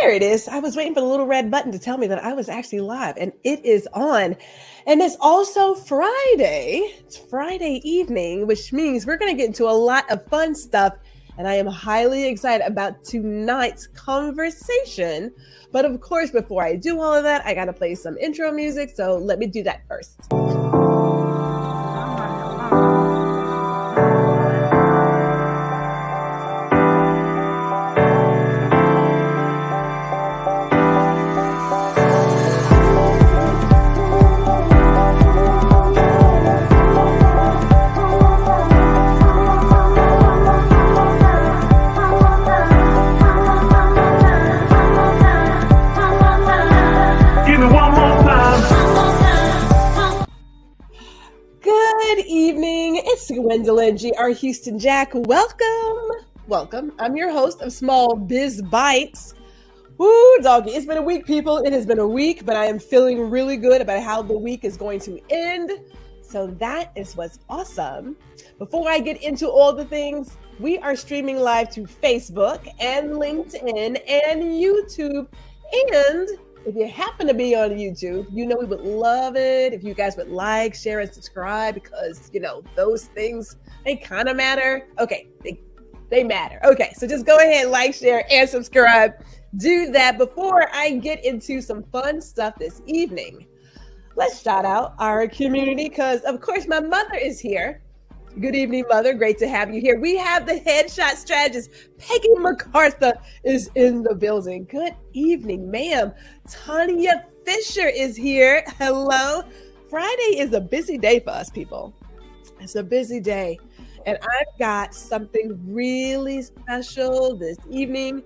There it is. I was waiting for the little red button to tell me that I was actually live, and it is on. And it's also Friday. It's Friday evening, which means we're going to get into a lot of fun stuff. And I am highly excited about tonight's conversation. But of course, before I do all of that, I got to play some intro music. So let me do that first. Gwendolyn G.R. Houston Jack, welcome. I'm your host of Small Biz Bites. Woo, doggy. It's been a week, people. It has been a week, but I am feeling really good about how the week is going to end. So that is what's awesome. Before I get into all the things, we are streaming live to Facebook and LinkedIn and YouTube. And if you happen to be on YouTube, we would love it if you guys would like, share, and subscribe because, those things, they kind of matter. Okay, they matter. Okay, so just go ahead, like, share, and subscribe. Do that. Before I get into some fun stuff this evening, let's shout out our community because, of course, my mother is here. Good evening, Mother. Great to have you here. We have the headshot strategist, Peggy MacArthur, is in the building. Good evening, ma'am. Tanya Fisher is here. Hello. Friday is a busy day for us, people. It's a busy day. And I've got something really special this evening.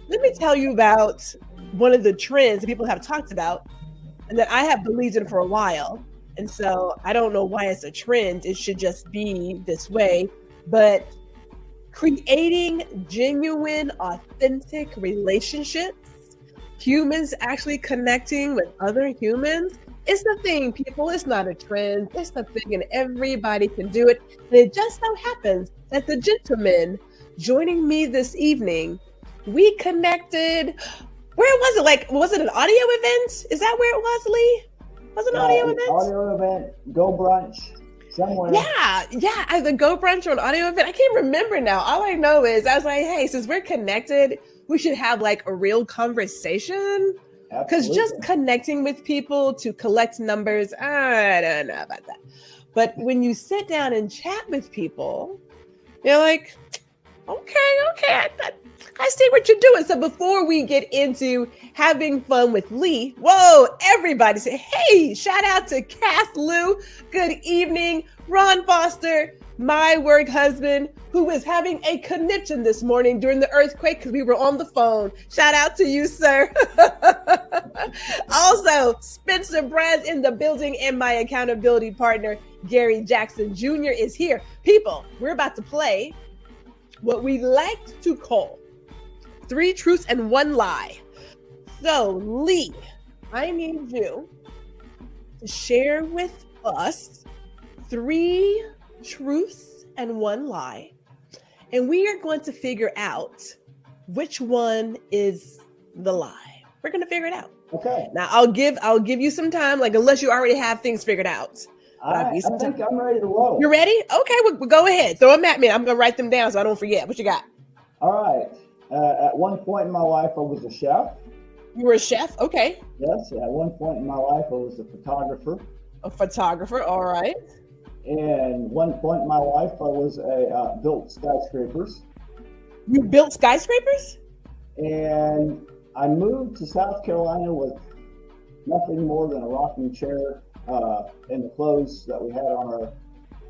Let me tell you about one of the trends that people have talked about and that I have believed in for a while. And so I don't know why it's a trend. It should just be this way. But creating genuine, authentic relationships, humans actually connecting with other humans, it's the thing, people. It's not a trend. It's the thing, and everybody can do it. And it just so happens that the gentleman joining me this evening, we connected. Where was it? Was it an audio event? Is that where it was, Lee? Was it an audio event? Audio event, Go Brunch, somewhere. Yeah, either Go Brunch or an audio event. I can't remember now. All I know is I was like, hey, since we're connected, we should have a real conversation. Because just connecting with people to collect numbers, I don't know about that. But when you sit down and chat with people, you're like, okay, I see what you're doing. So before we get into having fun with Lee, whoa, everybody say, hey, shout out to Cass Lou. Good evening. Ron Foster, my work husband, who was having a conniption this morning during the earthquake because we were on the phone. Shout out to you, sir. Also, Spencer Brad's in the building and my accountability partner, Gary Jackson Jr. is here. People, we're about to play what we like to call 3 truths and 1 lie. So, Lee, I need you to share with us 3 truths and 1 lie. And we are going to figure out which one is the lie. We're going to figure it out. Okay. Now, I'll give you some time, unless you already have things figured out. I think I'm ready to roll. You ready? Okay, well, go ahead. Throw them at me. I'm going to write them down so I don't forget. What you got? All right. At one point in my life, I was a chef. You were a chef? Okay. Yes. At one point in my life, I was a photographer. A photographer. All right. And one point in my life, I was built skyscrapers. You built skyscrapers? And I moved to South Carolina with nothing more than a rocking chair and the clothes that we had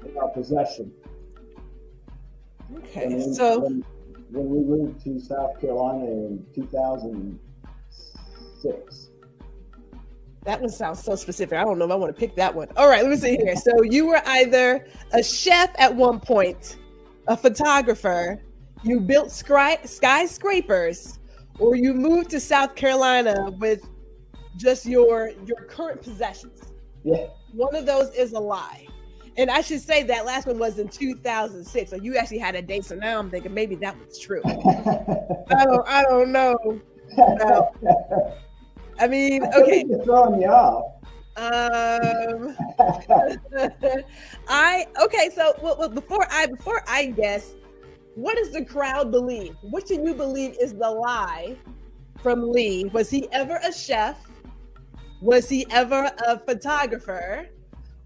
in our possession. Okay, when we moved to South Carolina in 2006. That one sounds so specific. I don't know if I want to pick that one. All right, let me see here. So you were either a chef at one point, a photographer, you built skyscrapers, or you moved to South Carolina with just your current possessions. Yeah. One of those is a lie. And I should say that last one was in 2006. So you actually had a date. So now I'm thinking maybe that was true. I don't know. Wow. I mean, okay. You're throwing you off. So before I guess, what does the crowd believe? What do you believe is the lie from Lee? Was he ever a chef? Was he ever a photographer?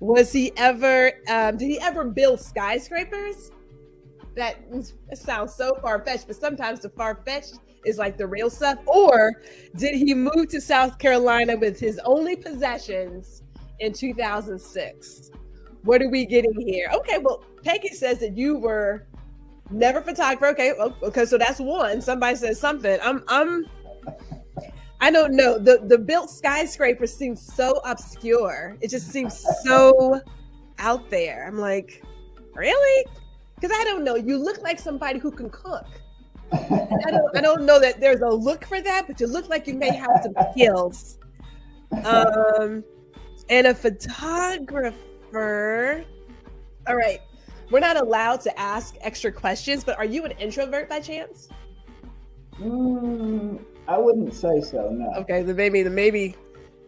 Was he ever, did he ever build skyscrapers? That sounds so far-fetched, but sometimes the far-fetched is like the real stuff. Or did he move to South Carolina with his only possessions in 2006? What are we getting here? Okay, well, Peggy says that you were never a photographer. Okay, so that's one. Somebody says something. I don't know. The built skyscraper seems so obscure. It just seems so out there. I'm like, really? Because I don't know. You look like somebody who can cook. I don't know that there's a look for that, but you look like you may have some skills. And a photographer. All right. We're not allowed to ask extra questions, but are you an introvert by chance? I wouldn't say so, no. Okay, then maybe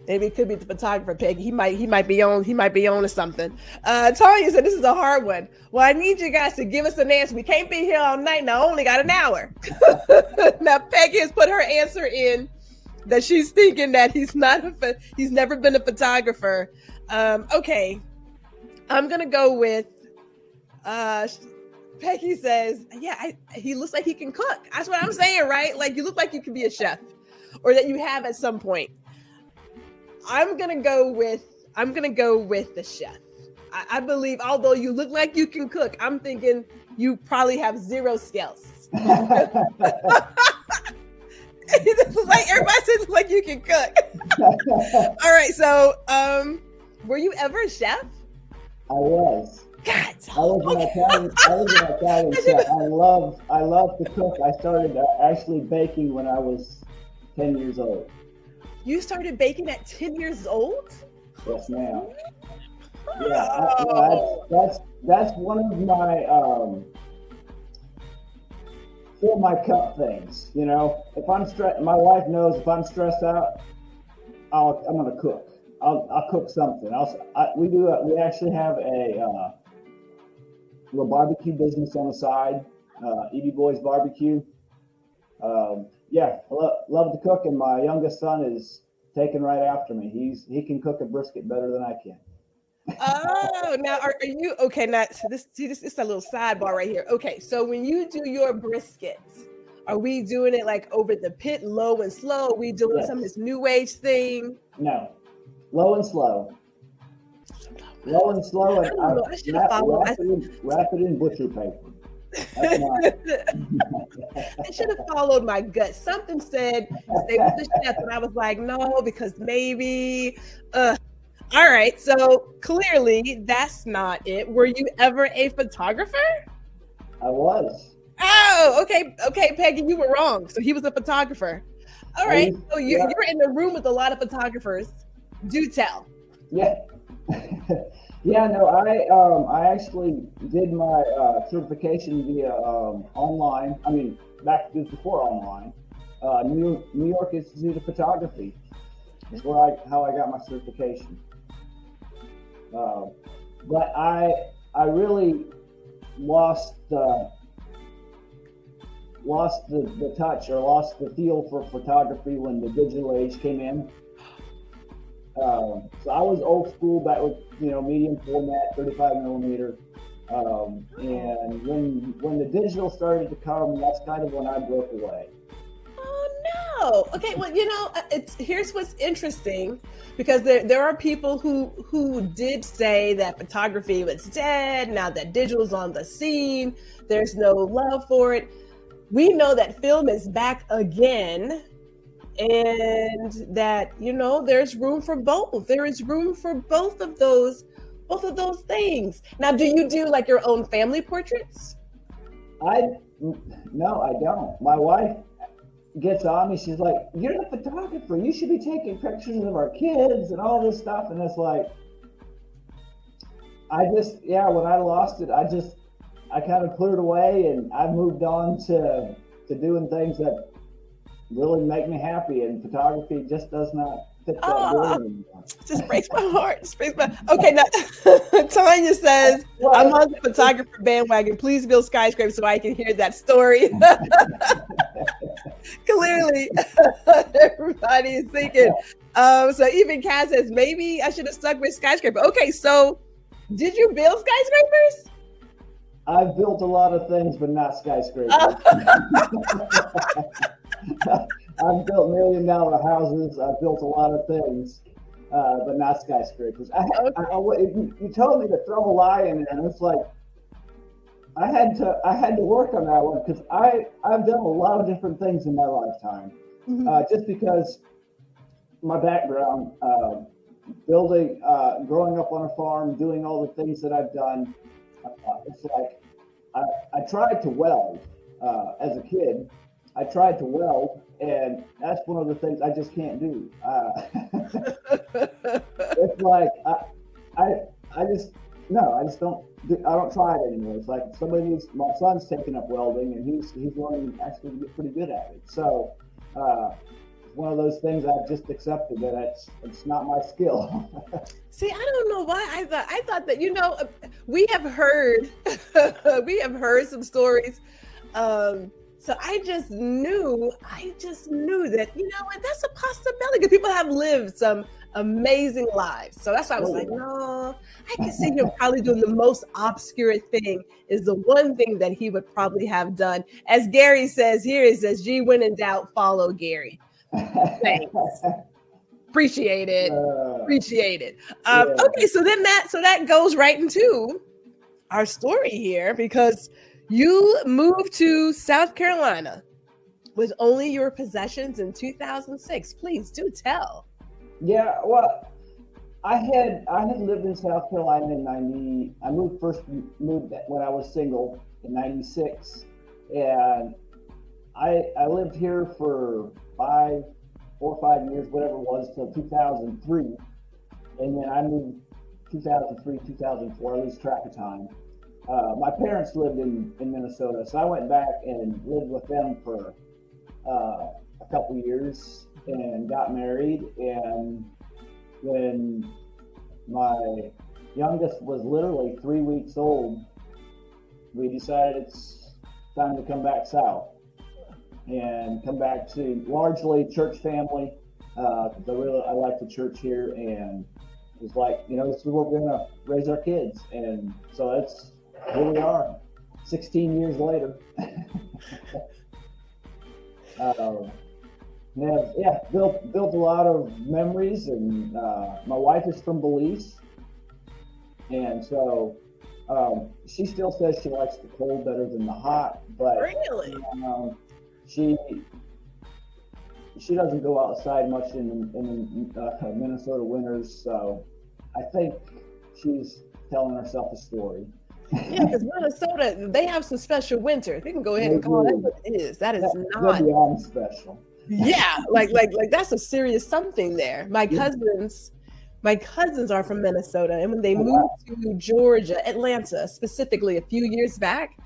it could be the photographer, Peggy. He might be on to something. Tanya said this is a hard one. Well, I need you guys to give us an answer. We can't be here all night, and I only got an hour. Now Peggy has put her answer in that she's thinking that he's never been a photographer. Okay, I'm gonna go with Peggy says, yeah, he looks like he can cook. That's what I'm saying, right? Like you look like you could be a chef, or that you have at some point. I'm gonna go with the chef. I believe, although you look like you can cook, I'm thinking you probably have zero skills. Like everybody says like you can cook. All right, so were you ever a chef? I was. God, I was an Italian chef. I love to cook. I started actually baking when I was 10 years old. You started baking at 10 years old? Yes, ma'am. Yeah, that's one of my fill my cup things. You know, if I'm stressed, my wife knows if I'm stressed out, I'm gonna cook. I'll cook something. We actually have a little barbecue business on the side, EBREI Barbecue. Yeah, I love to cook, and my youngest son is taken right after me. He can cook a brisket better than I can. Oh, now are you okay? Now, so this is a little sidebar right here. Okay, so when you do your briskets, are we doing it like over the pit, low and slow? Are we doing some of this new age thing? No, low and slow. Low and slow, and wrap it in butcher paper. I should have followed my gut. Something said stay with the chef, and I was like, no, because maybe. All right, so clearly that's not it. Were you ever a photographer? I was. Oh, okay, Peggy, you were wrong. So he was a photographer. All right, so you were in the room with a lot of photographers. Do tell. Yeah. Yeah, no, I actually did my certification via online. I mean, back before online. New York Institute of Photography. That's how I got my certification. But I really lost the touch, or lost the feel for photography when the digital age came in. So I was old school back with medium format, 35 millimeter, and when the digital started to come, that's kind of when I broke away. Oh no! Okay, well here's what's interesting, because there are people who did say that photography was dead. Now that digital's on the scene, there's no love for it. We know that film is back again. And that there's room for both. There is room for both of those things. Now, do you do like your own family portraits? No, I don't. My wife gets on me. She's like, "You're the photographer. You should be taking pictures of our kids and all this stuff." And it's like, when I lost it, I kind of put it away, and I moved on to doing things that really make me happy, and photography just does not fit that bill anymore. Just breaks my heart. Okay, now Tanya says, I'm on the photographer bandwagon. Please build skyscrapers so I can hear that story. Clearly, everybody is thinking. So even Kat says, maybe I should have stuck with skyscraper. Okay, so did you build skyscrapers? I've built a lot of things, but not skyscrapers. I've built $1 million houses. I've built a lot of things, but not skyscrapers. You told me to throw a lie in there, and it's like I had to work on that one because I've done a lot of different things in my lifetime. Just because my background, building, growing up on a farm, doing all the things that I've done. It's like I tried to weld as a kid. I tried to weld, and that's one of the things I just can't do. It's like I just don't. I don't try it anymore. It's like my son's taking up welding, and he's learning actually to get pretty good at it. So one of those things I've just accepted that it's not my skill. See, I don't know why I thought that, we have heard some stories. So I just knew that, that's a possibility because people have lived some amazing lives. So that's why I was like, no, I can see him probably doing the most obscure thing is the one thing that he would probably have done. As Gary says here, it says, gee, when in doubt, follow Gary. Thanks. Appreciate it. Okay, so then that goes right into our story here because you moved to South Carolina with only your possessions in 2006. Please do tell. Yeah, well, I had lived in South Carolina in 90. I moved when I was single in 96, and I lived here for 4 or 5 years, whatever it was, till 2003, and then I moved 2003, 2004. I lose track of time. My parents lived in Minnesota, so I went back and lived with them for a couple years and got married. And when my youngest was literally 3 weeks old, we decided it's time to come back south and come back to largely church family. I like the church here, and it was like, this is where we're gonna raise our kids, and so that's here we are, 16 years later. Built a lot of memories, and my wife is from Belize, and so she still says she likes the cold better than the hot, but really, she doesn't go outside much in Minnesota winters, so I think she's telling herself a story. Yeah, because Minnesota, they have some special winter. They can go ahead and call that what it is. That is not beyond special. Yeah, like that's a serious something there. My cousins are from Minnesota, and when they moved to Georgia, Atlanta specifically, a few years back,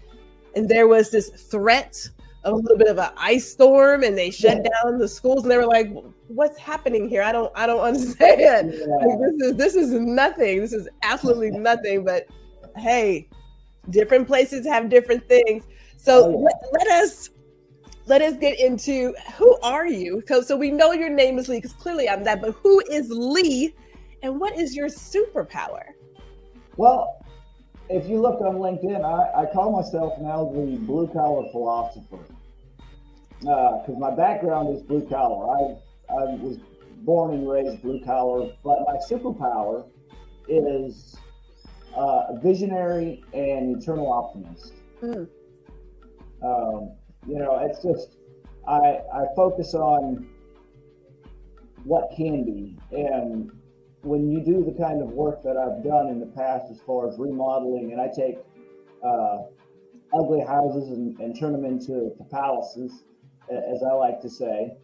and there was this threat of a little bit of an ice storm, and they shut down the schools, and they were like, "What's happening here? I don't understand. Like, this is nothing. This is absolutely nothing." But hey, different places have different things. So let us get into who are you? So we know your name is Lee, because clearly I'm that, but who is Lee and what is your superpower? Well, if you look on LinkedIn, I call myself now the blue collar philosopher, because my background is blue collar. I was born and raised blue collar, but my superpower is a visionary and eternal optimist. It's just I focus on what can be, and when you do the kind of work that I've done in the past as far as remodeling, and I take ugly houses and turn them into palaces, as I like to say,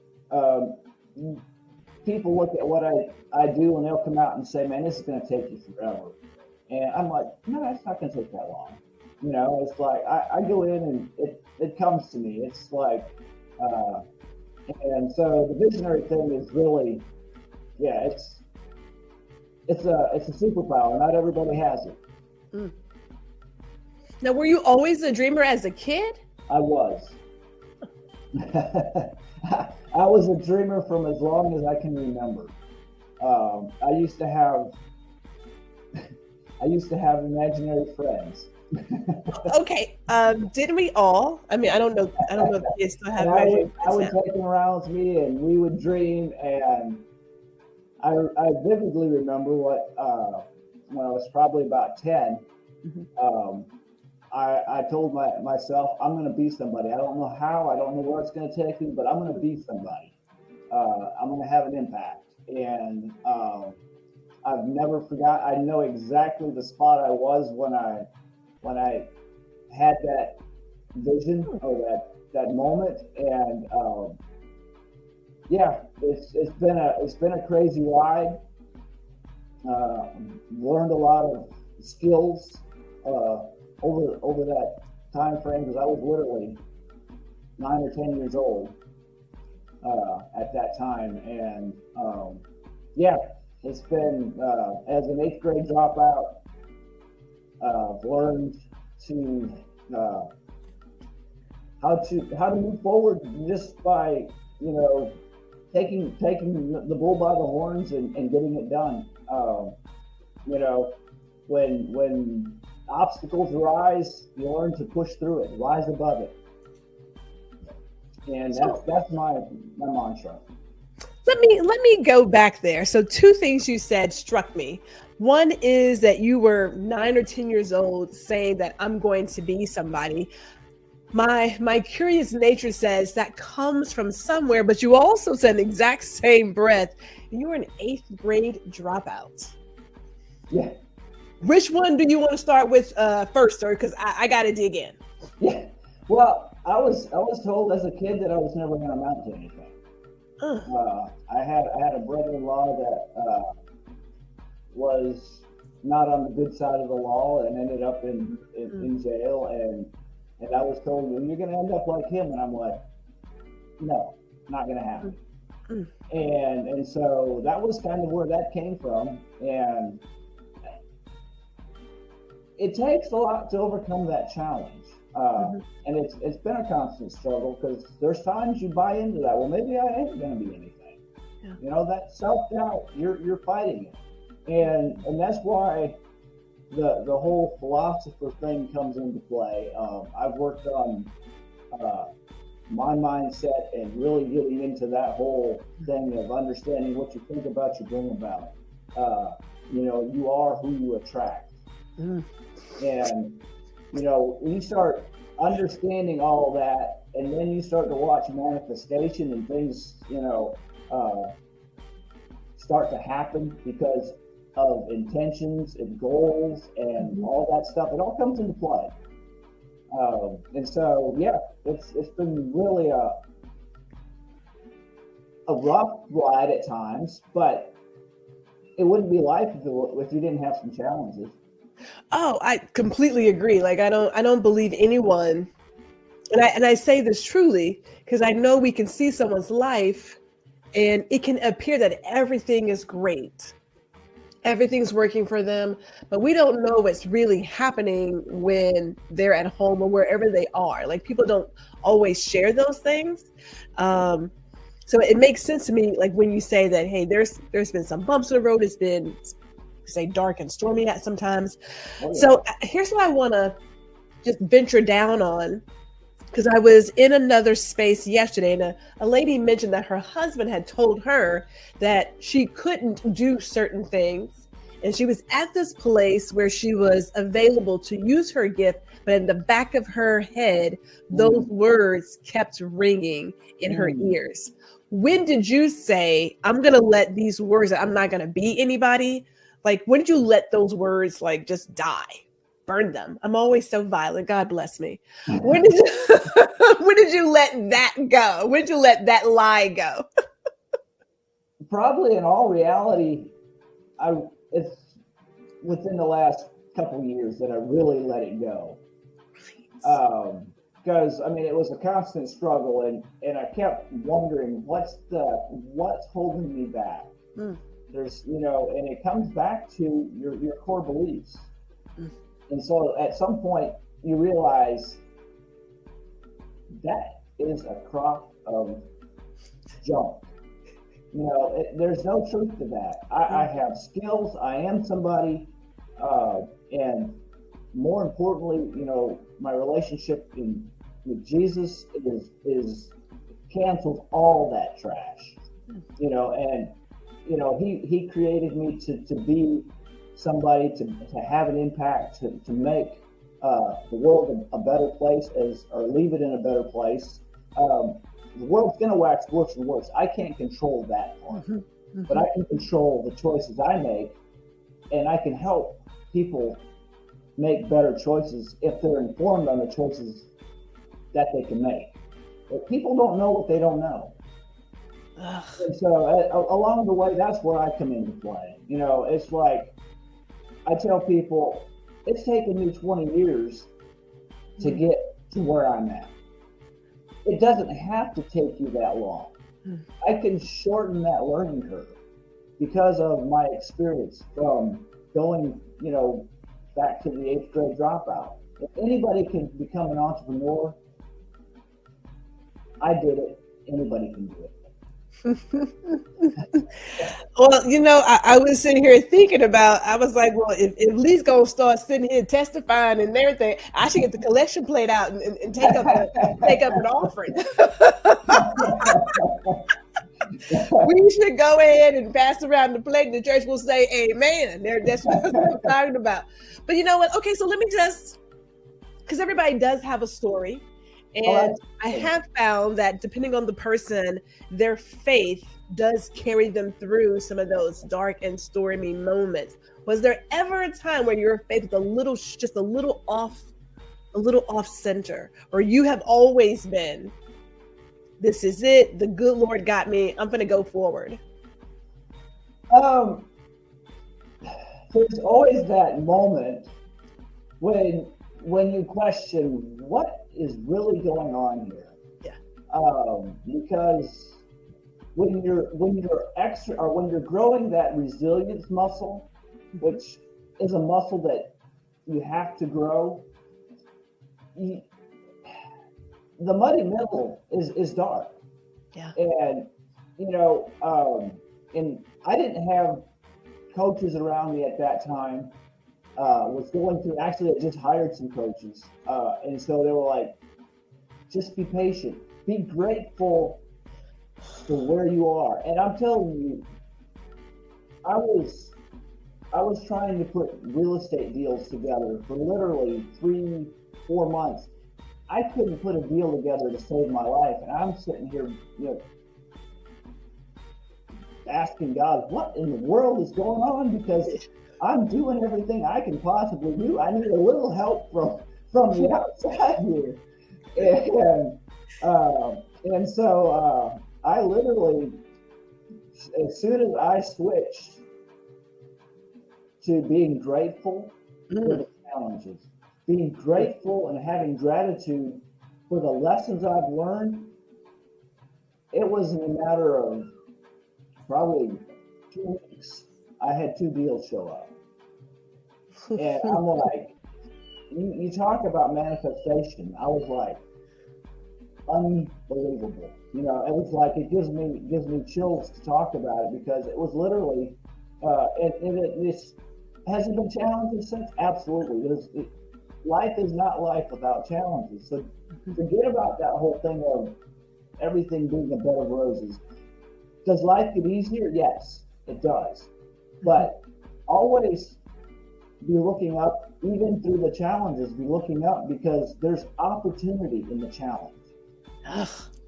people look at what I do and they'll come out and say, man, this is going to take you forever. And I'm like, no, it's not going to take that long. It's like I go in and it comes to me. It's like And so the visionary thing is really, yeah, it's a superpower. Not everybody has it. Mm. Now, were you always a dreamer as a kid? I was. I was a dreamer from as long as I can remember. I used to have imaginary friends. Okay. Didn't we all? I mean, I don't know if kids still have imaginary I would friends now. take them around with me, and we would dream. And I vividly remember what when I was probably about 10. Mhm. I told myself, I'm going to be somebody. I don't know how. I don't know where it's going to take me, but I'm going to be somebody. I'm going to have an impact. And I've never forgot. I know exactly the spot I was when I had that vision or that moment. And yeah, it's been a crazy ride. Learned a lot of skills over that time frame, because I was literally 9 or 10 years old at that time. And yeah, it's been as an 8th grade dropout, I've learned to how to move forward just by taking the bull by the horns and getting it done. When obstacles arise, you learn to push through it, rise above it, and that's my mantra. Let me go back there. So 2 things you said struck me. One is that you were 9 or 10 years old saying that I'm going to be somebody. My curious nature says that comes from somewhere, but you also said the exact same breath. You were an 8th grade dropout. Yeah. Which one do you want to start with first, sir? Because I got to dig in. Yeah. Well, I was told as a kid that I was never going to amount to anything. I had a brother-in-law that was not on the good side of the law and ended up in jail, and I was told, well, you're going to end up like him, and I'm like, no, not going to happen. And so that was kind of where that came from, and it takes a lot to overcome that challenge. And it's been a constant struggle, because there's times you buy into that. Well, maybe I ain't going to be anything. Yeah. That self-doubt, you're fighting it. And that's why the whole philosopher thing comes into play. I've worked on my mindset and really getting into that whole thing of understanding what you think about, you bring about. You are who you attract. And when you start understanding all of that, and then you start to watch manifestation and things start to happen because of intentions and goals and all that stuff, it all comes into play. And so yeah, it's been really a rough ride at times, but it wouldn't be life if you didn't have some challenges. Oh, I completely agree. Like I don't believe anyone, and I say this truly because I know we can see someone's life and it can appear that everything is great. Everything's working for them, but we don't know what's really happening when they're at home or wherever they are. Like people don't always share those things. So it makes sense to me, like when you say that, hey, there's been some bumps in the road. It's been, say, dark and stormy at sometimes. Oh, yeah. So here's what I want to just venture down on, because I was in another space yesterday, and a lady mentioned that her husband had told her that she couldn't do certain things. And she was at this place where she was available to use her gift, but in the back of her head, those words kept ringing in her ears. When did you say, I'm going to let these words, I'm not going to be anybody? Like, when did you let those words like just die? Burn them. I'm always so violent. God bless me. When did you let that go? When did you let that lie go? Probably in all reality, it's within the last couple of years that I really let it go. because I mean it was a constant struggle, and I kept wondering what's holding me back. There's and it comes back to your core beliefs. And so at some point you realize that is a crock of junk. There's no truth to that. I have skills. I am somebody, and more importantly, my relationship with Jesus is cancels all that trash. He created me to be somebody to have an impact, to make the world a better place, or leave it in a better place. The world's going to wax worse and worse. I can't control that part, but I can control the choices I make, and I can help people make better choices if they're informed on the choices that they can make. But people don't know what they don't know. And so along the way, that's where I come into play. It's like I tell people, it's taken me 20 years to get to where I'm at. It doesn't have to take you that long. I can shorten that learning curve because of my experience from going, back to the 8th grade dropout. If anybody can become an entrepreneur, I did it. Anybody can do it. Well, I was sitting here thinking I was like, well, if Lee's gonna start sitting here testifying and everything, I should get the collection plate out and take up an offering. We should go ahead and pass around the plate, and the church will say amen. That's what I'm talking about. But you know what? Okay, so let me because everybody does have a story. And I have found that depending on the person, their faith does carry them through some of those dark and stormy moments. Was there ever a time where your faith was just a little off center, or you have always been, this is it, the good Lord got me, I'm going to go forward? There's always that moment when you question what is really going on here. Because when you're growing that resilience muscle, which is a muscle that you have to grow, the muddy middle is dark. And and I didn't have coaches around me at that time. Was going through, actually I just hired some coaches, and so they were like, just be patient, be grateful for where you are. And I'm telling you, I was trying to put real estate deals together for literally 3-4 months. I couldn't put a deal together to save my life, and I'm sitting here asking God, what in the world is going on? Because I'm doing everything I can possibly do. I need a little help from the outside here. And so I literally, as soon as I switched to being grateful for the challenges, being grateful and having gratitude for the lessons I've learned, it was in a matter of probably 2 weeks. I had 2 deals show up. And I'm like, you talk about manifestation. I was like, unbelievable. It was like, it gives me chills to talk about it, because it was literally, has it been challenges since? Absolutely. Life is not life without challenges. So forget about that whole thing of everything being a bed of roses. Does life get easier? Yes, it does. But always be looking up, even through the challenges, be looking up, because there's opportunity in the challenge.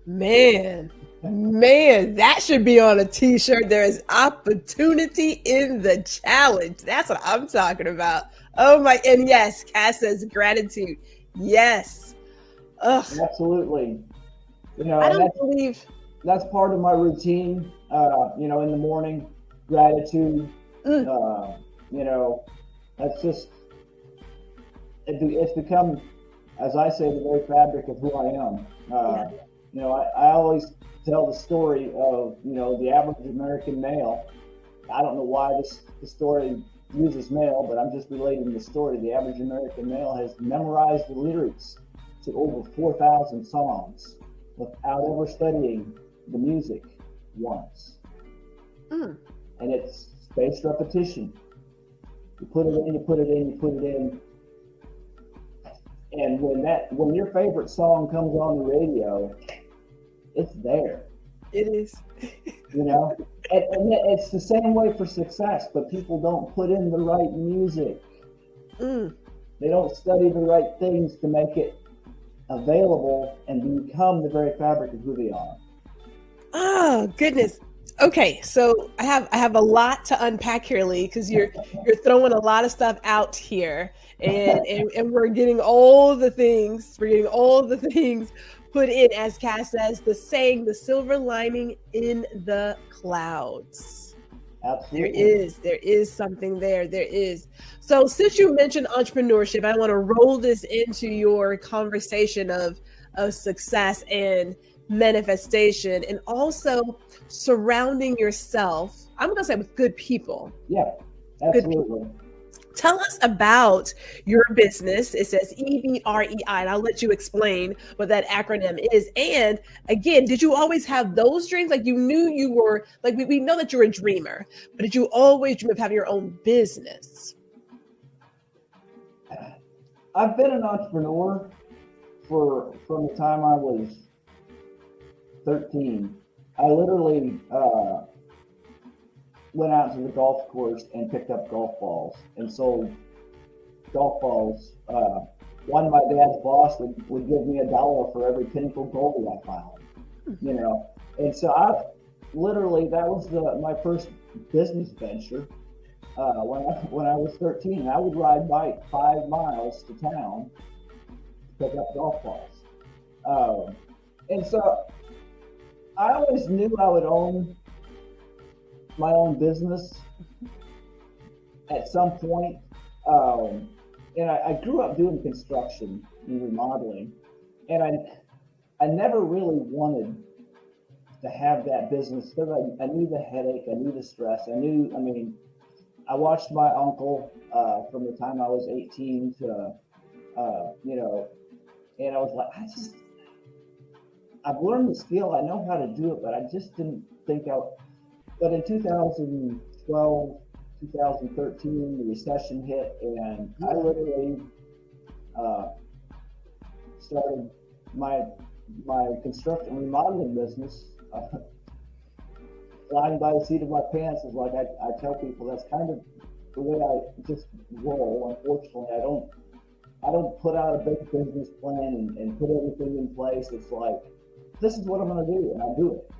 Man, that should be on a t-shirt. There is opportunity in the challenge. That's what I'm talking about. Oh my, and yes, Cass says gratitude. Yes. Absolutely. I don't believe that's part of my routine. In the morning, gratitude. That's just, it's become as I say, the very fabric of who I am. You know, I always tell the story of, you know, the average American male. I don't know why the story uses male, but I'm just relating the story. The average American male has memorized the lyrics to over 4,000 songs without ever studying the music once. And it's spaced repetition. You put it in, you put it in, you put it in. And when your favorite song comes on the radio, it's there. It is. You know, and it's the same way for success, but people don't put in the right music. They don't study the right things to make it available and become the very fabric of who they are. Oh, goodness. Okay, so I have a lot to unpack here, Lee, because you're throwing a lot of stuff out here, and we're getting all the things. We're getting all the things put in, as Cass says, the saying, the silver lining in the clouds. Absolutely. There is something there. There is. So since you mentioned entrepreneurship, I want to roll this into your conversation of success and manifestation, and also surrounding yourself, I'm going to say, with good people. Yeah, absolutely. Tell us about your business. It says EBREI, and I'll let you explain what that acronym is. And again, did you always have those dreams? Like, you knew you were, like, we know that you're a dreamer, but did you always dream of having your own business? I've been an entrepreneur from the time I was 13. I literally went out to the golf course and picked up golf balls and sold golf balls. One, my dad's boss would give me $1 for every pinnacle goldie I found, you know. And so I literally, that was my first business venture. When I was 13, I would ride bike 5 miles to town to pick up golf balls. And so I always knew I would own my own business at some point. And I grew up doing construction and remodeling, and I never really wanted to have that business because I knew the headache, I knew the stress, I watched my uncle from the time I was 18 to, you know, and I was like, I've learned the skill, I know how to do it, but I just didn't think but in 2012, 2013, the recession hit, and I literally started my construction remodeling business. Flying by the seat of my pants is like I tell people, that's kind of the way I just roll. Unfortunately, I don't put out a big business plan and put everything in place. It's like, this is what I'm going to do, and I do it.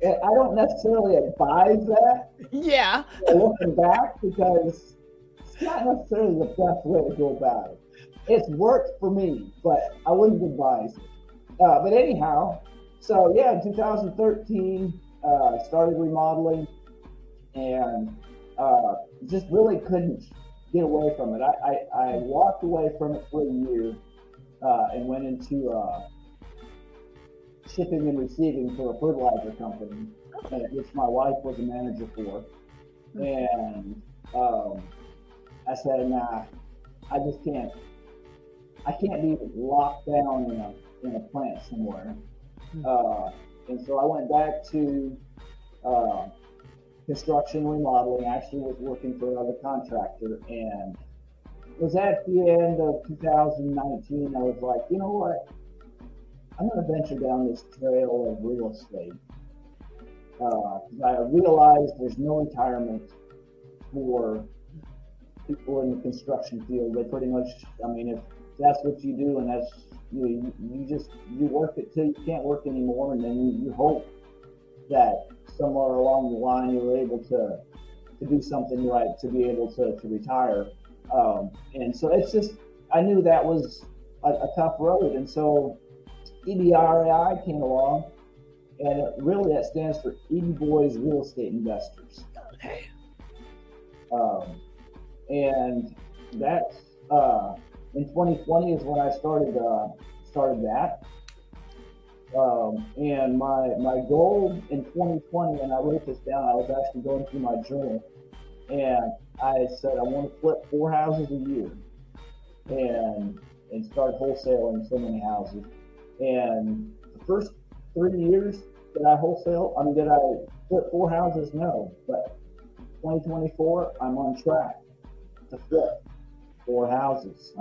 And I don't necessarily advise that. Yeah. Looking back, because it's not necessarily the best way to go about it. It's worked for me, but I wouldn't advise it. But anyhow, so yeah, in 2013, started remodeling, and just really couldn't get away from it. I walked away from it for a year and went into shipping and receiving for a fertilizer company, which my wife was a manager for. And I said, nah, I just can't. I can't be locked down in a plant somewhere. And so I went back to construction remodeling. Actually was working for another contractor, and it was at the end of 2019. I was like, you know what? I'm going to venture down this trail of real estate. I realized there's no retirement for people in the construction field. They pretty much, if that's what you do and that's you work it till you can't work anymore, and then you hope that somewhere along the line you're able to do something right to be able to retire. And so it's just, I knew that was a tough road, and so EBREI came along, and that stands for Eby Boys Real Estate Investors. Okay. And that's in 2020 is when I started that. And my goal in 2020, and I wrote this down, I was actually going through my journal, and I said I want to flip 4 houses a year and start wholesaling so many houses. And the first 3 years that I did I flip 4 houses? No. But 2024, I'm on track to flip 4 houses.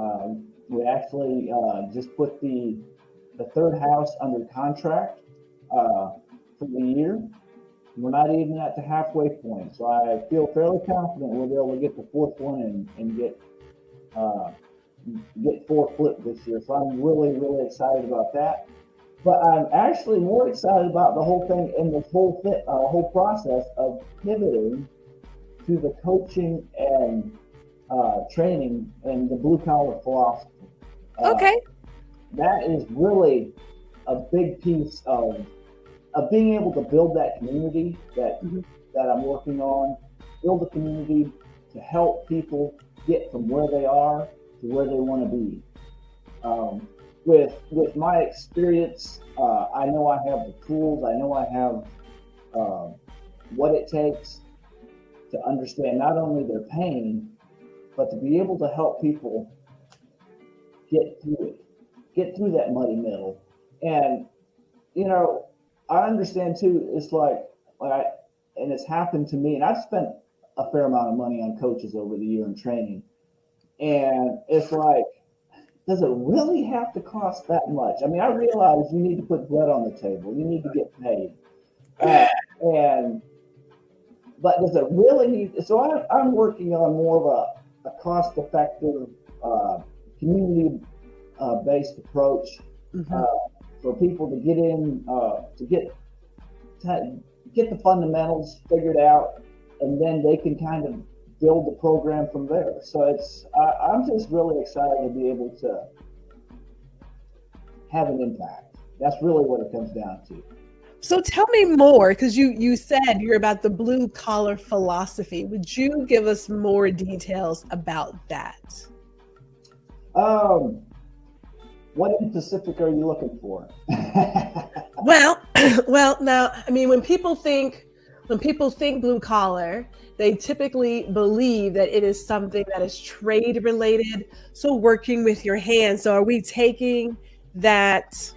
We actually just put the 3rd house under contract for the year. We're not even at the halfway point, so I feel fairly confident we'll be able to get the 4th one and get 4 flipped this year. So I'm really, really excited about that. But I'm actually more excited about the whole thing and this whole process of pivoting to the coaching and training and the blue collar philosophy. Okay. That is really a big piece of being able to build that community that I'm working on, build a community to help people get from where they are to where they want to be. With my experience, I know I have the tools, I know I have what it takes to understand not only their pain, but to be able to help people get through that muddy middle. And, I understand too, it's and it's happened to me, and I've spent a fair amount of money on coaches over the year in training. And it's like, does it really have to cost that much? I mean, I realize you need to put bread on the table. You need to get paid. But does it really need, so I'm working on more of a cost-effective, community-based approach for people to get in, to get the fundamentals figured out, and then they can kind of build the program from there. So I'm just really excited to be able to have an impact. That's really what it comes down to. So tell me more, because you said you're about the blue collar philosophy. Would you give us more details about that? What in specific are you looking for? Well, now, I mean, when people think blue collar, they typically believe that it is something that is trade related. So working with your hands. So are we taking that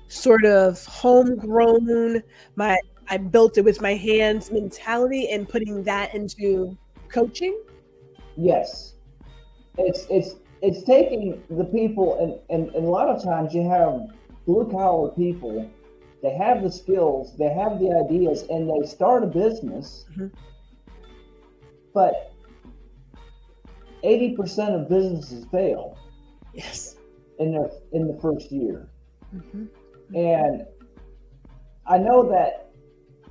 sort of homegrown, I built it with my hands mentality and putting that into coaching? Yes. It's taking the people, and a lot of times you have blue collar people, they have the skills, they have the ideas, and they start a business, but 80% of businesses fail. Yes. In the first year. And I know that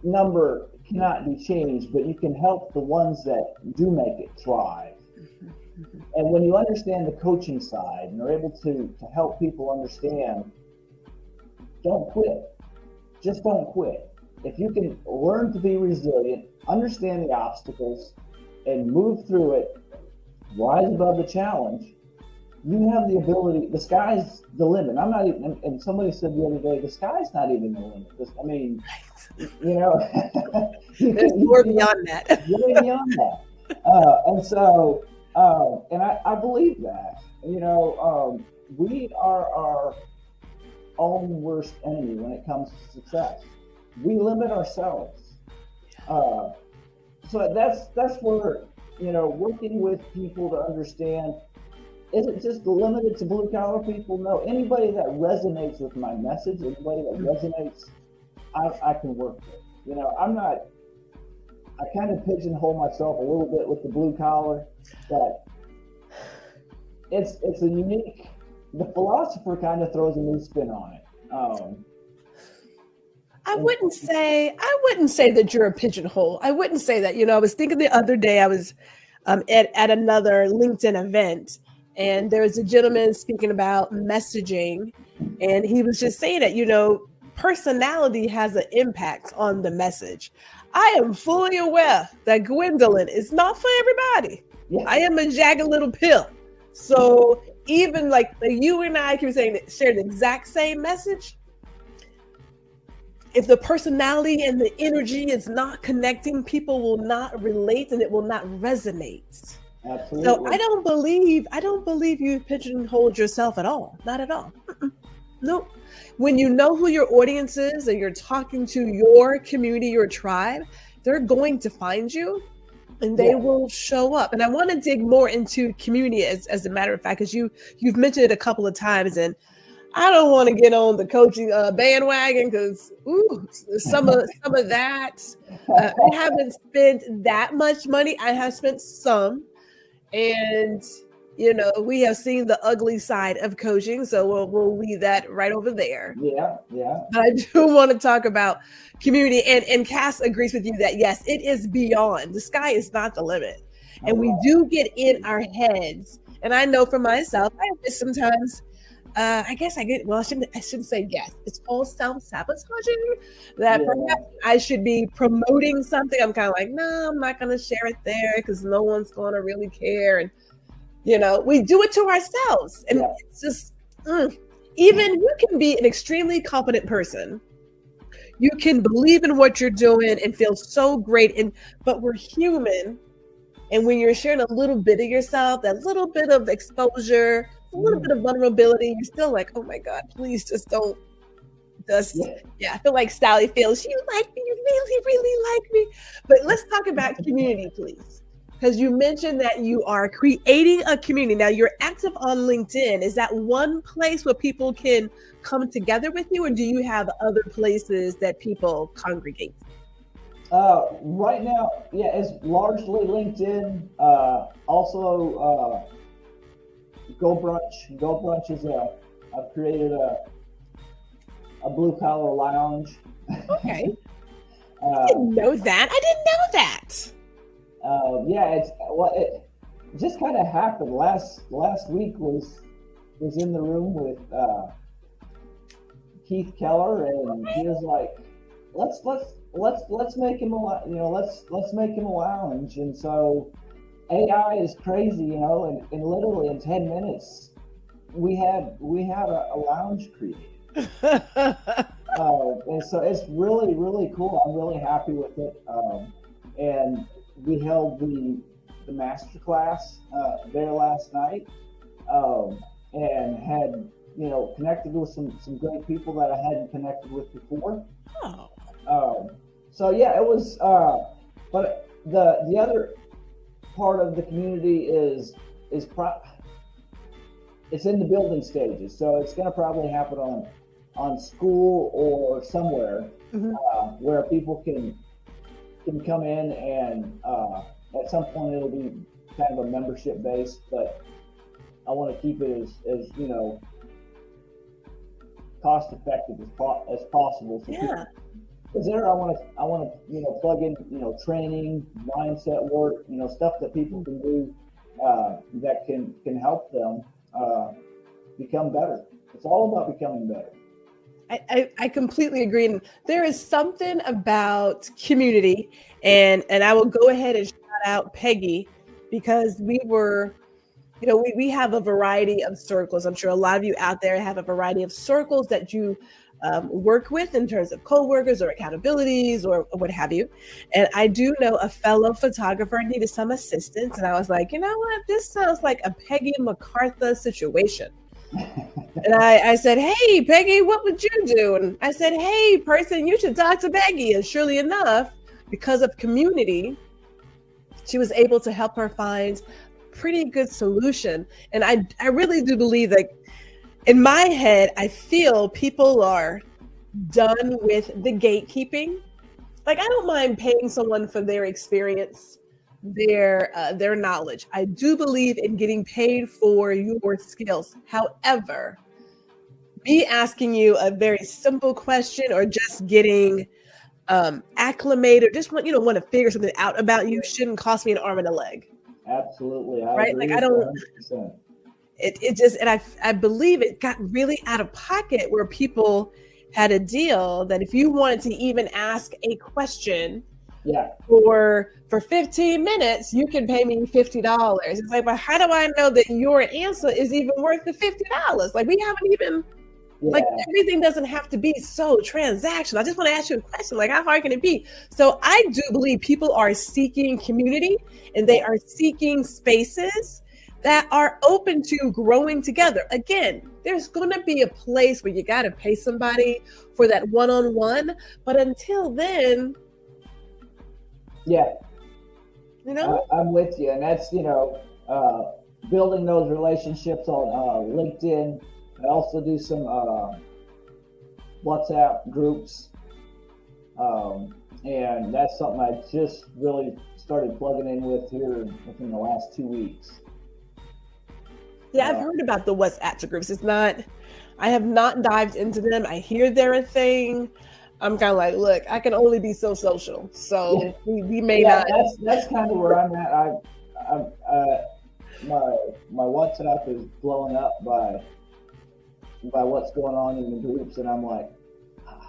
number cannot be changed, but you can help the ones that do make it thrive. And when you understand the coaching side and are able to help people understand, don't quit. Just don't quit. If you can learn to be resilient, understand the obstacles, and move through it, rise above the challenge, you have the ability, the sky's the limit. I'm not even, and somebody said the other day, the sky's not even the limit. I mean, there's more beyond that. Way beyond that. And so, and I believe that, we are our own worst enemy when it comes to success. We limit ourselves. So that's where, working with people to understand, is it just limited to blue collar people? No, anybody that resonates with my message, anybody that resonates, I can work with. I kind of pigeonhole myself a little bit with the blue collar, but it's a unique, the philosopher kind of throws a new spin on it. I wouldn't say that you're a pigeonhole. I wouldn't say that. I was thinking the other day, I was at another LinkedIn event, and there was a gentleman speaking about messaging, and he was just saying that, personality has an impact on the message. I am fully aware that Gwendolyn is not for everybody. Yeah. I am a jagged little pill. So even like you and I keep saying share the exact same message. If the personality and the energy is not connecting, people will not relate and it will not resonate. Absolutely. So I don't believe you pigeonholed yourself at all. Not at all. Nope. When you know who your audience is and you're talking to your community, your tribe, they're going to find you and they will show up. And I want to dig more into community as a matter of fact, because you've mentioned it a couple of times, and I don't want to get on the coaching bandwagon because some of that. I haven't spent that much money. I have spent some, and we have seen the ugly side of coaching, so we'll leave that right over there. Yeah. But I do want to talk about community, and Cass agrees with you that yes, it is beyond. The sky is not the limit, and we do get in our heads. And I know for myself, I just sometimes. I guess I get. Well, I shouldn't say yes. It's all self-sabotaging. That perhaps I should be promoting something. I'm kind of like, no, I'm not going to share it there because no one's going to really care. And we do it to ourselves, and it's just even you can be an extremely competent person. You can believe in what you're doing and feel so great, but we're human. And when you're sharing a little bit of yourself, that little bit of exposure, a little bit of vulnerability, you're still like, oh my God, please just don't. I feel like Sally feels, you like me, you really, really like me. But let's talk about community, please. Because you mentioned that you are creating a community. Now you're active on LinkedIn. Is that one place where people can come together with you, or do you have other places that people congregate? Right now, it's largely LinkedIn. Also, Go Brunch. Go Brunch is I've created a blue collar lounge. Okay. I didn't know that. It just kind of happened. Last week was in the room with Keith Keller, and he was like, let's make him let's make him a lounge. And so AI is crazy, and literally in 10 minutes we had a lounge created. And so it's really, really cool. I'm really happy with it. And we held the master class there last night, and had connected with some great people that I hadn't connected with before. It was. But the other part of the community is it's in the building stages, so it's going to probably happen on school or somewhere where people can come in, and at some point it'll be kind of a membership based, but I want to keep it as cost effective as possible. So because there I want to plug in training, mindset work, stuff that people can do that can help them become better. It's all about becoming better. I completely agree. And there is something about community, and I will go ahead and shout out Peggy, because we were, we have a variety of circles. I'm sure a lot of you out there have a variety of circles that you work with in terms of coworkers or accountabilities or what have you. And I do know a fellow photographer needed some assistance. And I was like, you know what? This sounds like a Peggy MacArthur situation. And I said, hey, Peggy, what would you do? And I said, hey, person, you should talk to Peggy. And surely enough, because of community, she was able to help her find a pretty good solution. And I really do believe that in my head, I feel people are done with the gatekeeping. Like, I don't mind paying someone for their experience, their knowledge. I do believe in getting paid for your skills. However, me asking you a very simple question or just getting acclimated, just want to figure something out about you shouldn't cost me an arm and a leg. Absolutely. Right? Like, I don't. 100%. It just, and I believe it got really out of pocket where people had a deal that if you wanted to even ask a question, Yeah. For 15 minutes, you can pay me $50. It's like, but how do I know that your answer is even worth the $50? Like, we haven't even, like, everything doesn't have to be so transactional. I just want to ask you a question, like, how hard can it be? So I do believe people are seeking community, and they are seeking spaces that are open to growing together. Again, there's going to be a place where you got to pay somebody for that one-on-one, but until then, yeah, you know, I'm with you. And that's, building those relationships on LinkedIn. I also do some WhatsApp groups. And that's something I just really started plugging in with here within the last 2 weeks. Yeah, I've heard about the WhatsApp groups. I have not dived into them. I hear they're a thing. I'm kind of like, look, I can only be so social. So we may not. That's kind of where I'm at. My WhatsApp is blowing up by what's going on in the groups. And I'm like,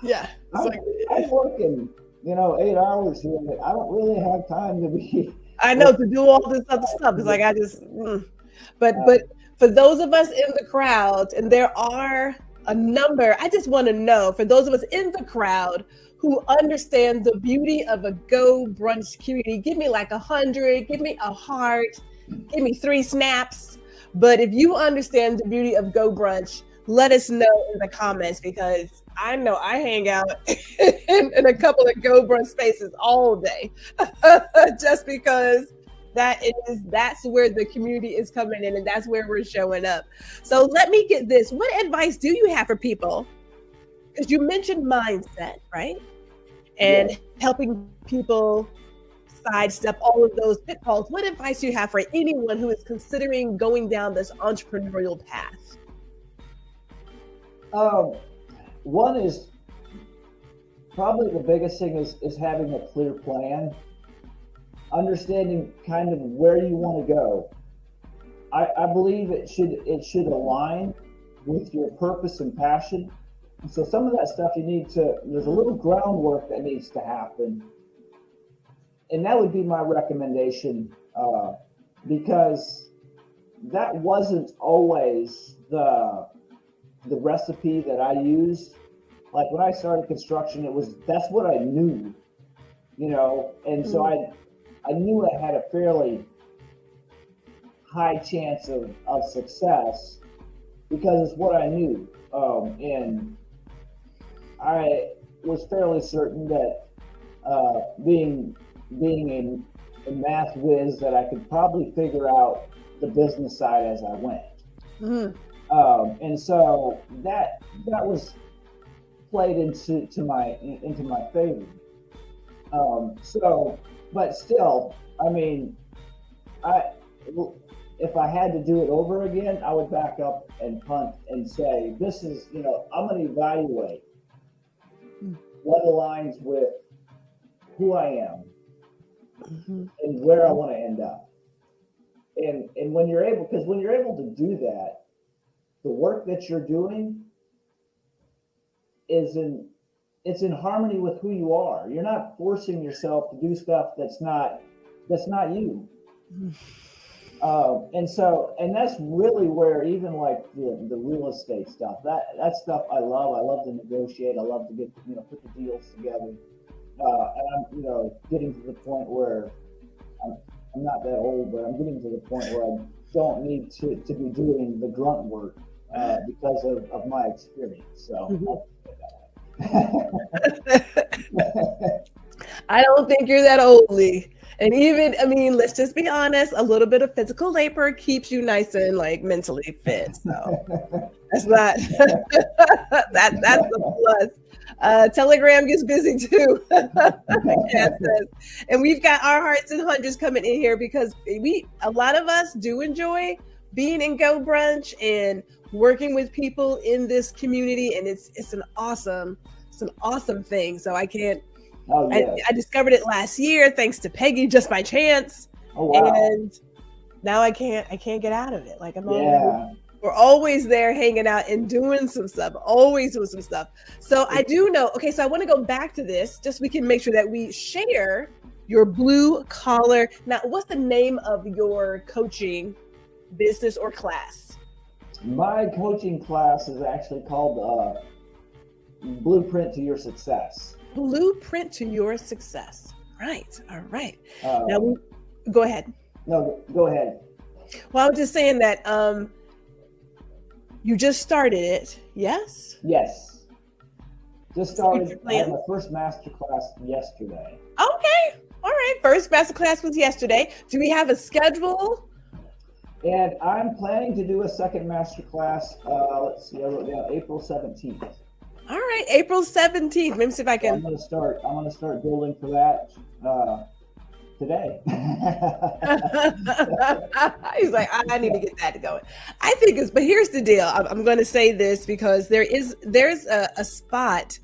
I'm working, 8 hours here, but I don't really have time to be. I know, to do all this other stuff. It's like, I just, but for those of us in the crowd, and there are a number, I just want to know, for those of us in the crowd who understand the beauty of a Go Brunch community, give me like 100, give me a heart, give me 3 snaps. But if you understand the beauty of Go Brunch, let us know in the comments, because I know I hang out in a couple of Go Brunch spaces all day, just because that's where the community is coming in, and that's where we're showing up. So let me get this. What advice do you have for people? Because you mentioned mindset, right? And helping people sidestep all of those pitfalls. What advice do you have for anyone who is considering going down this entrepreneurial path? One is probably the biggest thing is having a clear plan. Understanding kind of where you want to go. I believe it should align with your purpose and passion. And so some of that stuff there's a little groundwork that needs to happen. And that would be my recommendation, because that wasn't always the recipe that I used. Like when I started construction, that's what I knew, and so I knew I had a fairly high chance of success because it's what I knew. And I was fairly certain that being a math whiz, that I could probably figure out the business side as I went. Mm-hmm. And so that was played into my favor. But still, I mean, if I had to do it over again, I would back up and punt and say, this is, I'm going to evaluate what aligns with who I am and where I want to end up. And when you're able to do that, the work that you're doing it's in harmony with who you are. You're not forcing yourself to do stuff that's not you. And that's really where even like the real estate stuff, that stuff I love. I love to negotiate. I love to get put the deals together. And I'm getting to the point where I'm not that old, but I'm getting to the point where I don't need to be doing the grunt work because of my experience. So. I don't think you're that old, Lee. And even, let's just be honest, a little bit of physical labor keeps you nice and like mentally fit. So that's not, that's a plus. Telegram gets busy too. And we've got our hearts and hundreds coming in here because a lot of us do enjoy being in Go Brunch and working with people in this community, and it's an awesome thing. So I can't. Oh, yeah. I discovered it last year thanks to Peggy, just by chance. Oh, wow. And now I can't get out of it. Like we're always there hanging out and doing some stuff. Always doing some stuff. So I do know. Okay, so I want to go back to this, just so we can make sure that we share your blue collar. Now, what's the name of your coaching business or class? My coaching class is actually called Blueprint to Your Success. Blueprint to Your Success. Right. All right. Now, go ahead. No, go ahead. Well, I was just saying that you just started it. Yes? Yes. Just started. I had my first master class yesterday. Okay. All right. First master class was yesterday. Do we have a schedule? And I'm planning to do a second master class. Let's see, I wrote down April 17th. All right, April 17th. Let me see if I can. I'm gonna start building for that today. He's like, I need to get that going. I think it's, but here's the deal. I'm going to say this because there's a spot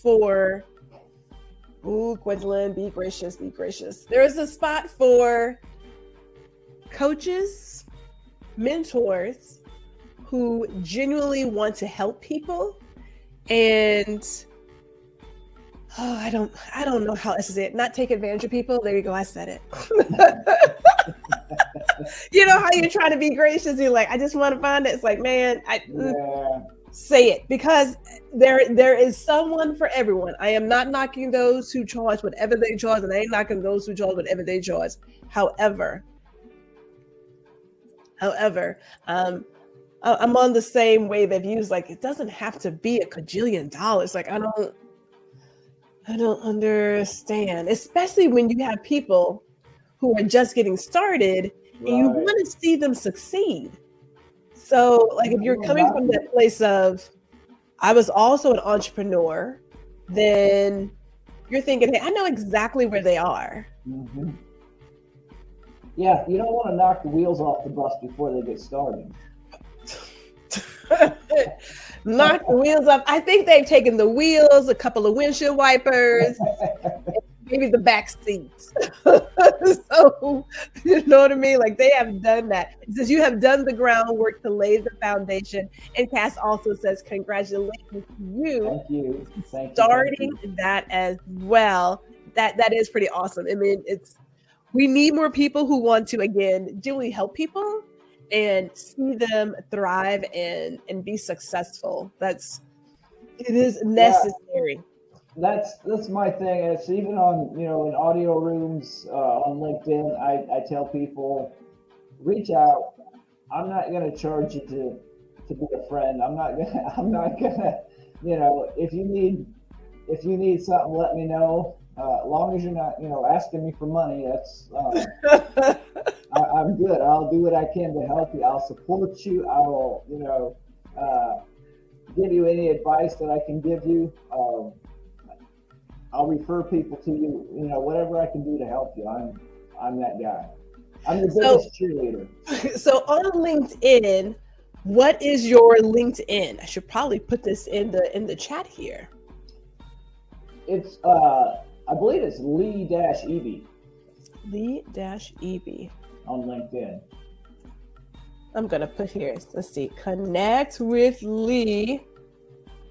for. Ooh, Gwendolyn, be gracious, be gracious. There's a spot for coaches, mentors who genuinely want to help people. And I don't know how else to say it. Not take advantage of people. There you go. I said it. You know how you're trying to be gracious. You're like, I just want to find it. It's like, man, say it, because there is someone for everyone. I am not knocking those who charge whatever they charge, and I ain't knocking those who charge whatever they charge. However, I'm on the same wave of views. Like, it doesn't have to be $1 kajillion. Like, I don't understand, especially when you have people who are just getting started and you want to see them succeed. So, like, if you're coming from that place of, I was also an entrepreneur, then you're thinking, hey, I know exactly where they are. Mm-hmm. Yeah, you don't want to knock the wheels off the bus before they get started. Knock the wheels off. I think they've taken the wheels, a couple of windshield wipers, maybe the back seats. So, you know what I mean? Like, they have done that. It says you have done the groundwork to lay the foundation. And Cass also says, congratulations to you. Thank you. Starting that as well. That is pretty awesome. I mean, we need more people who want to, again, genuinely help people and see them thrive and be successful. It is necessary. Yeah, that's my thing. It's even on, in audio rooms on LinkedIn. I tell people, reach out. I'm not going to charge you to be a friend. I'm not gonna, if you need something, let me know. As long as you're not, asking me for money, that's, I'm good. I'll do what I can to help you. I'll support you. I will, give you any advice that I can give you. I'll refer people to you, whatever I can do to help you. I'm that guy. I'm the biggest cheerleader. So on LinkedIn, what is your LinkedIn? I should probably put this in the chat here. It's, I believe it's Lee-EB. Lee-EB. On LinkedIn. I'm going to put here, let's see, connect with Lee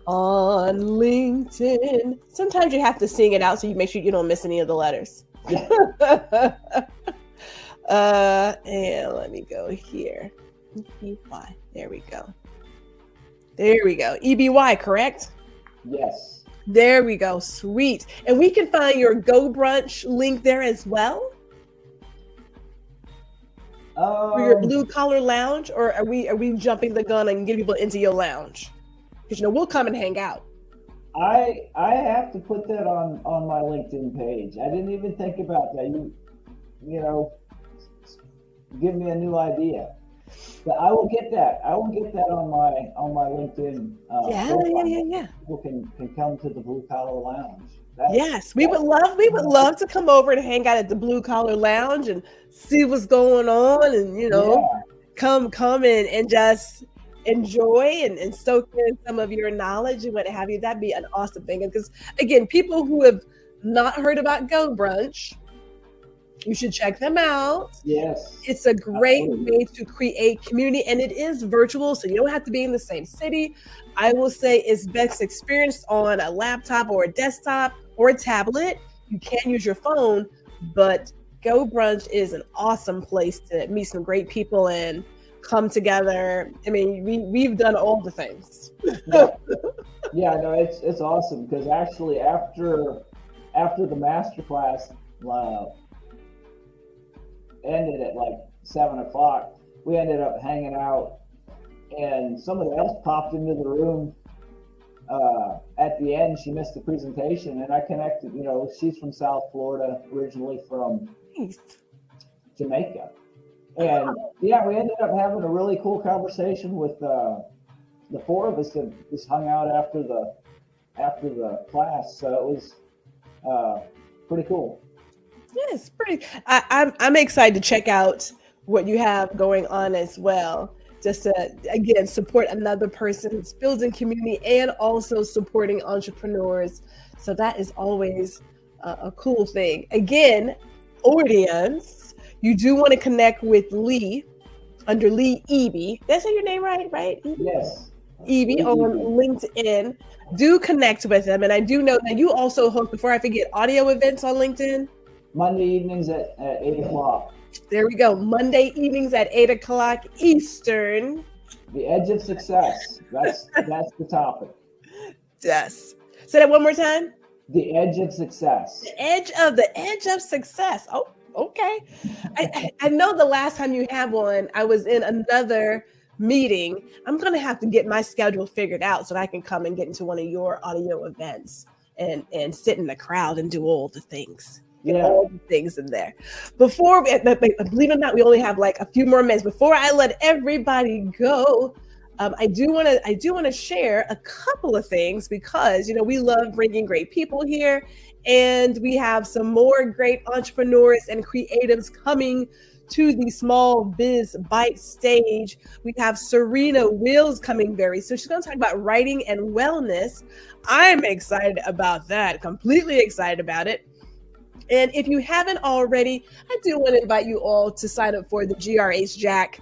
on LinkedIn. Sometimes you have to sing it out so you make sure you don't miss any of the letters. And let me go here. EBY. There we go. EBY, correct? Yes. There we go. Sweet. And we can find your Go Brunch link there as well. For your blue collar lounge, or are we jumping the gun and getting people into your lounge? Because we'll come and hang out. I have to put that on my LinkedIn page. I didn't even think about that. You give me a new idea. But I will get that. on my LinkedIn. Yeah. People can come to the Blue Collar Lounge. We would love to come over and hang out at the Blue Collar Lounge and see what's going on, and come and just enjoy and soak in some of your knowledge and what have you. That'd be an awesome thing. Because again, people who have not heard about Go Brunch, you should check them out. Yes. It's a great way to create community, and it is virtual, so you don't have to be in the same city. I will say it's best experienced on a laptop or a desktop or a tablet. You can use your phone, but Go Brunch is an awesome place to meet some great people and come together. I mean, we've done all the things. Yeah, no, it's awesome because actually after the masterclass ended at like 7:00, we ended up hanging out, and somebody else popped into the room at the end. She missed the presentation, and I connected. You know, she's from South Florida, originally from Jamaica, and yeah, we ended up having a really cool conversation with the four of us that just hung out after the class. So it was pretty cool. Yes, pretty. I'm excited to check out what you have going on as well. Just to again support another person who's building community and also supporting entrepreneurs. So that is always a cool thing. Again, audience, you do want to connect with Lee under Lee EB. That's your name, right? EB? Yes. EB on LinkedIn. Do connect with him. And I do know that you also host, before I forget, audio events on LinkedIn. Monday evenings at 8:00. There we go. Monday evenings at 8:00 Eastern. The edge of success. That's the topic. Yes. Say that one more time. The edge of success. The edge of success. Oh, okay. I know the last time you had one, I was in another meeting. I'm going to have to get my schedule figured out so that I can come and get into one of your audio events and sit in the crowd and do all the things. All the things in there. Before, believe it or not, we only have like a few more minutes. Before I let everybody go, I do want to share a couple of things because, you know, we love bringing great people here, and we have some more great entrepreneurs and creatives coming to the Small Biz Bites stage. We have Serena Wills coming very soon. She's going to talk about writing and wellness. I'm excited about that. Completely excited about it. And if you haven't already, I do want to invite you all to sign up for the 𝐁𝐮𝐢𝐧𝐝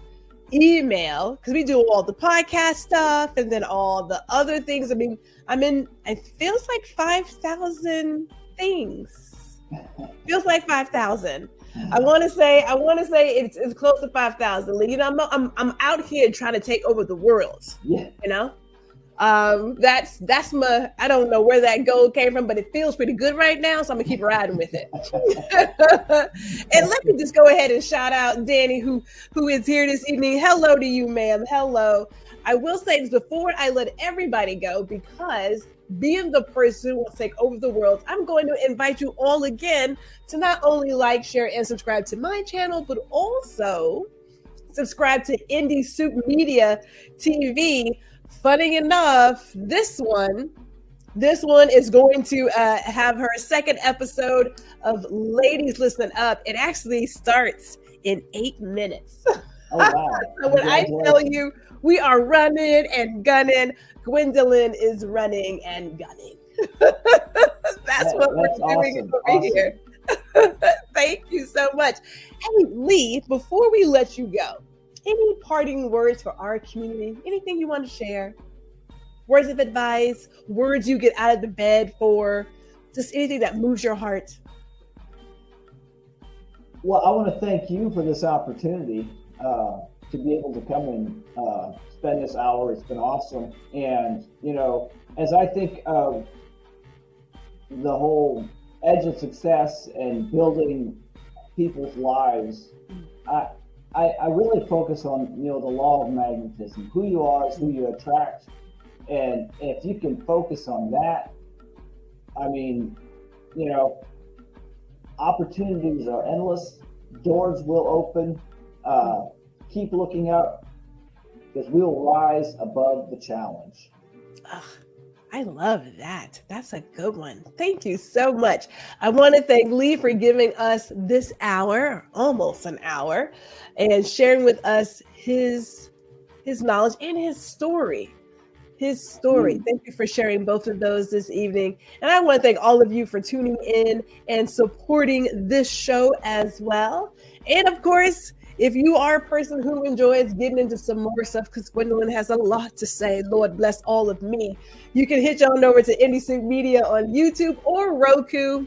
email, because we do all the podcast stuff and then all the other things. I mean, it feels like 5,000 things. Feels like 5,000. I want to say it's close to 5,000. You know, I'm out here trying to take over the world. Yeah. You know, that's my, I don't know where that goal came from, but it feels pretty good right now, so I'm gonna keep riding with it. And let me just go ahead and shout out Danny, who is here this evening. Hello to you, ma'am. Hello. I will say this before I let everybody go, because being the person who will take over the world, I'm going to invite you all again to not only like, share, and subscribe to my channel, but also subscribe to Indie Soup Media TV. Funny enough, this one is going to have her second episode of Ladies Listen Up. It actually starts in 8 minutes. Oh, wow. So when I tell you we are running and gunning, Gwendolyn is running and gunning. That's what we're doing over here. Thank you so much. Hey, Lee, before we let you go, any parting words for our community? Anything you want to share? Words of advice, words you get out of the bed for, just anything that moves your heart. Well, I want to thank you for this opportunity to be able to come and spend this hour. It's been awesome. And, you know, as I think of the whole edge of success and building people's lives, I really focus on, you know, the law of magnetism. Who you are is who you attract. And if you can focus on that, I mean, you know, opportunities are endless. Doors will open. Keep looking up, because we will rise above the challenge. I love that. That's a good one. Thank you so much. I want to thank Lee for giving us this hour, almost an hour, and sharing with us his knowledge and his story. Thank you for sharing both of those this evening. And I want to thank all of you for tuning in and supporting this show as well. And of course, if you are a person who enjoys getting into some more stuff, because Gwendolyn has a lot to say, Lord bless all of me, you can hitch on over to Indie Soup Media on YouTube or Roku.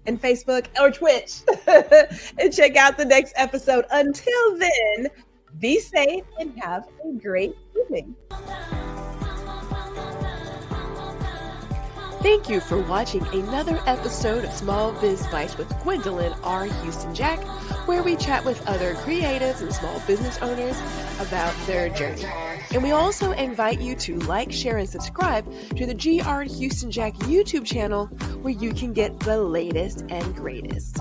and Facebook or Twitch and check out the next episode. Until then, be safe and have a great evening. Thank you for watching another episode of Small Biz Bites with Gwendolyn R. Houston Jack, where we chat with other creatives and small business owners about their journey. And we also invite you to like, share, and subscribe to the GR Houston Jack YouTube channel, where you can get the latest and greatest.